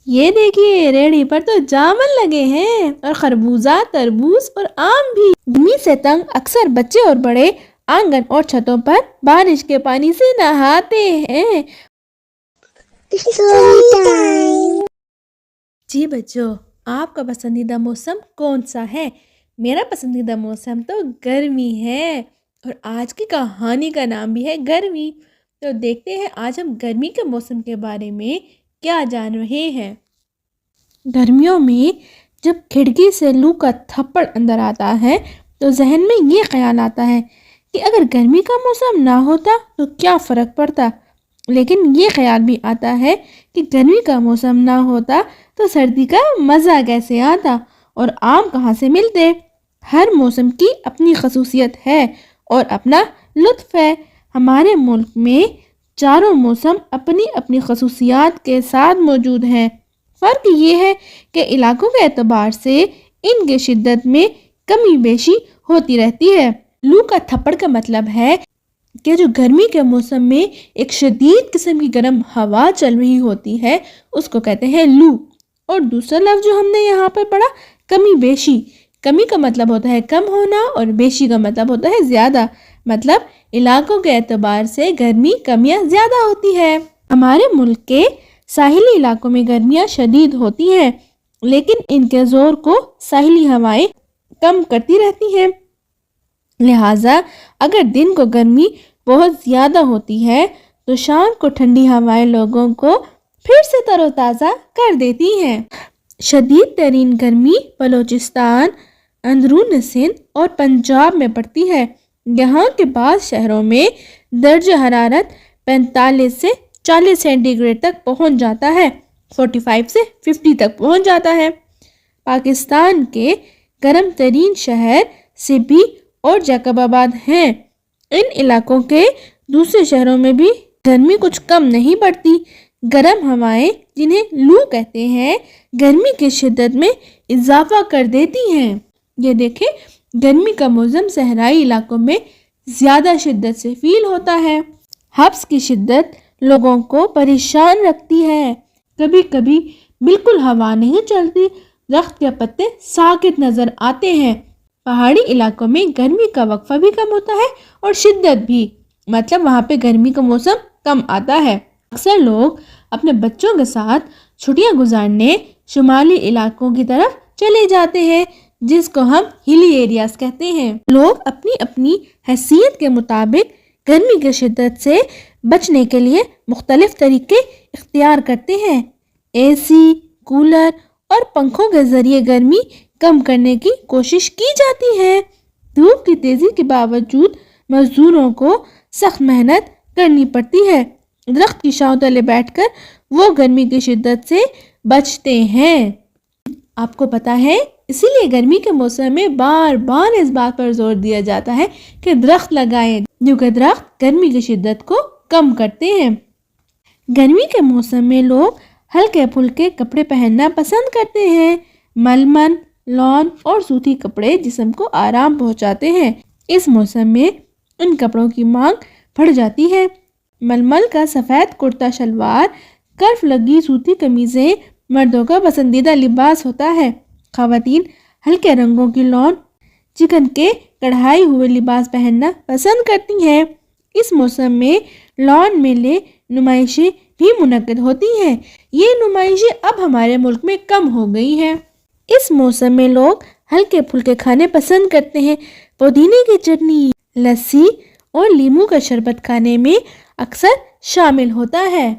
یہ دیکھیے ریڑھی پر تو جامن لگے ہیں اور خربوزہ، تربوز اور آم بھی۔ گرمی سے تنگ اکثر بچے اور بڑے آنگن اور چھتوں پر بارش کے پانی سے نہاتے ہیں۔ جی بچوں، آپ کا پسندیدہ موسم کون سا ہے؟ میرا پسندیدہ موسم تو گرمی ہے، اور آج کی کہانی کا نام بھی ہے گرمی۔ تو دیکھتے ہیں آج ہم گرمی کے موسم کے بارے میں کیا جان رہے ہیں۔ گرمیوں میں جب کھڑکی سے لو کا تھپڑ اندر آتا ہے تو ذہن میں یہ خیال آتا ہے کہ اگر گرمی کا موسم نہ ہوتا تو کیا فرق پڑتا، لیکن یہ خیال بھی آتا ہے کہ گرمی کا موسم نہ ہوتا تو سردی کا مزہ کیسے آتا اور آم کہاں سے ملتے۔ ہر موسم کی اپنی خصوصیت ہے اور اپنا لطف ہے۔ ہمارے ملک میں چاروں موسم اپنی اپنی خصوصیات کے ساتھ موجود ہیں۔ فرق یہ ہے کہ علاقوں کے اعتبار سے ان کی شدت میں کمی بیشی ہوتی رہتی ہے۔ لو کا تھپڑ کا مطلب ہے کہ جو گرمی کے موسم میں ایک شدید قسم کی گرم ہوا چل رہی ہوتی ہے اس کو کہتے ہیں لو۔ اور دوسرا لفظ جو ہم نے یہاں پر پڑھا کمی بیشی، کمی کا مطلب ہوتا ہے کم ہونا اور بیشی کا مطلب ہوتا ہے زیادہ، مطلب علاقوں کے اعتبار سے گرمی کم یا زیادہ ہوتی ہے۔ ہمارے ملک کے ساحلی علاقوں میں گرمیاں شدید ہوتی ہیں، لیکن ان کے زور کو ساحلی ہوائیں کم کرتی رہتی ہیں، لہٰذا اگر دن کو گرمی بہت زیادہ ہوتی ہے تو شام کو ٹھنڈی ہوائیں لوگوں کو پھر سے تر و تازہ کر دیتی ہیں۔ شدید ترین گرمی بلوچستان، اندرون سندھ اور پنجاب میں پڑتی ہے۔ یہاں کے بعض شہروں میں درجہ حرارت 45 سے 40 سینٹی گریڈ تک پہنچ جاتا ہے، 45 سے 50 تک پہنچ جاتا ہے۔ پاکستان کے گرم ترین شہر سبی اور جیکب آباد ہیں۔ ان علاقوں کے دوسرے شہروں میں بھی گرمی کچھ کم نہیں پڑتی۔ گرم ہوائیں جنہیں لو کہتے ہیں گرمی کی شدت میں اضافہ کر دیتی ہیں۔ یہ دیکھیں گرمی کا موسم صحرائی علاقوں میں زیادہ شدت سے فیل ہوتا ہے۔ حبس کی شدت لوگوں کو پریشان رکھتی ہے، کبھی کبھی بالکل ہوا نہیں چلتی، درخت کے پتے ساکت نظر آتے ہیں۔ پہاڑی علاقوں میں گرمی کا وقفہ بھی کم ہوتا ہے اور شدت بھی، مطلب وہاں پہ گرمی کا موسم کم آتا ہے۔ اکثر لوگ اپنے بچوں کے ساتھ چھٹیاں گزارنے شمالی علاقوں کی طرف چلے جاتے ہیں جس کو ہم ہلی ایریاز کہتے ہیں۔ لوگ اپنی اپنی حیثیت کے مطابق گرمی کی شدت سے بچنے کے لیے مختلف طریقے اختیار کرتے ہیں۔ اے سی، کولر اور پنکھوں کے ذریعے گرمی کم کرنے کی کوشش کی جاتی ہے۔ دھوپ کی تیزی کے باوجود مزدوروں کو سخت محنت کرنی پڑتی ہے۔ درخت کی چھاؤں تلے بیٹھ کر وہ گرمی کی شدت سے بچتے ہیں۔ آپ کو پتا ہے اسی لیے گرمی کے موسم میں بار بار اس بات پر زور دیا جاتا ہے کہ درخت لگائیں، کیونکہ درخت گرمی کی شدت کو کم کرتے ہیں۔ گرمی کے موسم میں لوگ ہلکے پھلکے کپڑے پہننا پسند کرتے ہیں۔ ململ، لون اور سوتی کپڑے جسم کو آرام پہنچاتے ہیں۔ اس موسم میں ان کپڑوں کی مانگ بڑھ جاتی ہے۔ ململ کا سفید کرتا شلوار، کرف لگی سوتی قمیضیں مردوں کا پسندیدہ لباس ہوتا ہے۔ خواتین ہلکے رنگوں کی لون، چکن کے کڑھائی ہوئے لباس پہننا پسند کرتی ہیں۔ اس موسم میں لون میلے، نمائشیں بھی منعقد ہوتی ہیں۔ یہ نمائشیں اب ہمارے ملک میں کم ہو گئی ہیں۔ اس موسم میں لوگ ہلکے پھلکے کھانے پسند کرتے ہیں۔ پودینے کی چٹنی، لسی اور لیموں کا شربت کھانے میں اکثر شامل ہوتا ہے۔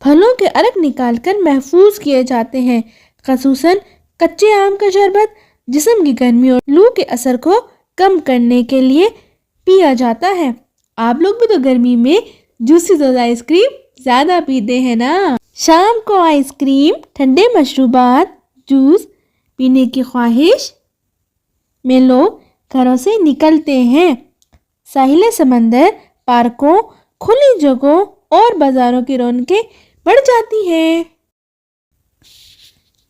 پھلوں کے ارک نکال کر محفوظ کیے جاتے ہیں، خصوصاً کچے آم کا شربت جسم کی گرمی اور لو کے اثر کو کم کرنے کے لیے پیا جاتا ہے۔ آپ لوگ بھی تو گرمی میں جوسی دودھ آئس کریم زیادہ پیتے ہیں نا۔ شام کو آئس کریم، ٹھنڈے مشروبات، جوس پینے کی خواہش میں لوگ گھروں سے نکلتے ہیں۔ ساحل سمندر، پارکوں، کھلی جگہوں اور بازاروں کی رونقیں بڑھ جاتی ہیں۔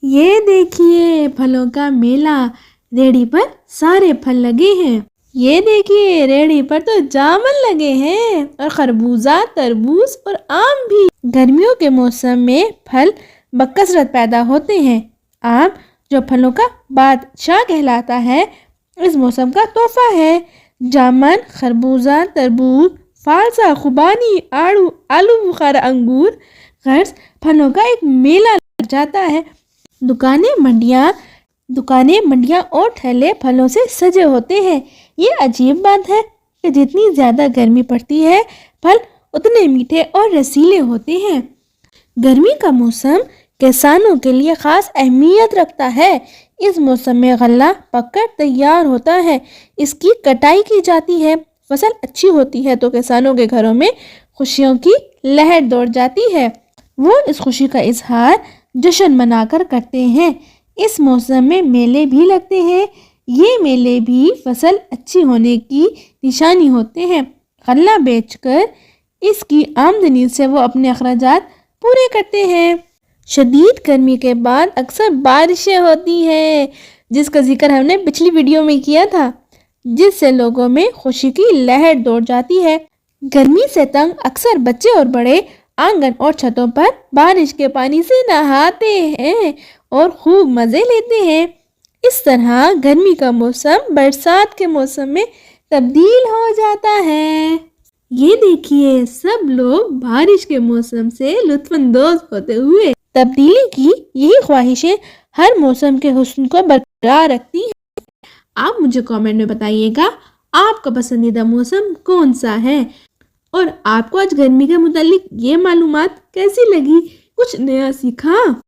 یہ دیکھیے پھلوں کا میلہ، ریڑھی پر سارے پھل لگے ہیں۔ یہ دیکھیے ریڑھی پر تو جامن لگے ہیں اور خربوزہ، تربوز اور آم بھی۔ گرمیوں کے موسم میں پھل بکثرت پیدا ہوتے ہیں۔ آم جو پھلوں کا بادشاہ کہلاتا ہے، اس موسم کا تحفہ ہے۔ جامن، خربوزہ، تربوز، فالسا، خوبانی، آلو بخارا، انگور، غرض پھلوں کا ایک میلہ لگ جاتا ہے۔ دکانیں، منڈیاں اور ٹھیلے پھلوں سے سجے ہوتے ہیں۔ یہ عجیب بات ہے کہ جتنی زیادہ گرمی پڑتی ہے، پھل اتنے میٹھے اور رسیلے ہوتے ہیں۔ گرمی کا موسم کسانوں کے لیے خاص اہمیت رکھتا ہے۔ اس موسم میں غلہ پک کر تیار ہوتا ہے، اس کی کٹائی کی جاتی ہے۔ فصل اچھی ہوتی ہے تو کسانوں کے گھروں میں خوشیوں کی لہر دوڑ جاتی ہے۔ وہ اس خوشی کا اظہار جشن منا کر کرتے ہیں۔ اس موسم میں میلے بھی لگتے ہیں۔ یہ میلے بھی فصل اچھی ہونے کی نشانی ہوتے ہیں۔ غلہ بیچ کر اس کی آمدنی سے وہ اپنے اخراجات پورے کرتے ہیں۔ شدید گرمی کے بعد اکثر بارشیں ہوتی ہیں، جس کا ذکر ہم نے پچھلی ویڈیو میں کیا تھا، جس سے لوگوں میں خوشی کی لہر دوڑ جاتی ہے۔ گرمی سے تنگ اکثر بچے اور بڑے آنگن اور چھتوں پر بارش کے پانی سے نہاتے ہیں اور خوب مزے لیتے ہیں۔ اس طرح گرمی کا موسم برسات کے موسم میں تبدیل ہو جاتا ہے۔ یہ دیکھیے سب لوگ بارش کے موسم سے لطف اندوز ہوتے ہوئے۔ تبدیلی کی یہی خواہشیں ہر موسم کے حسن کو برقرار رکھتی ہیں۔ آپ مجھے کامنٹ میں بتائیے گا آپ کا پسندیدہ موسم کون سا ہے، اور آپ کو آج گرمی کے متعلق یہ معلومات کیسی لگی؟ کچھ نیا سیکھا؟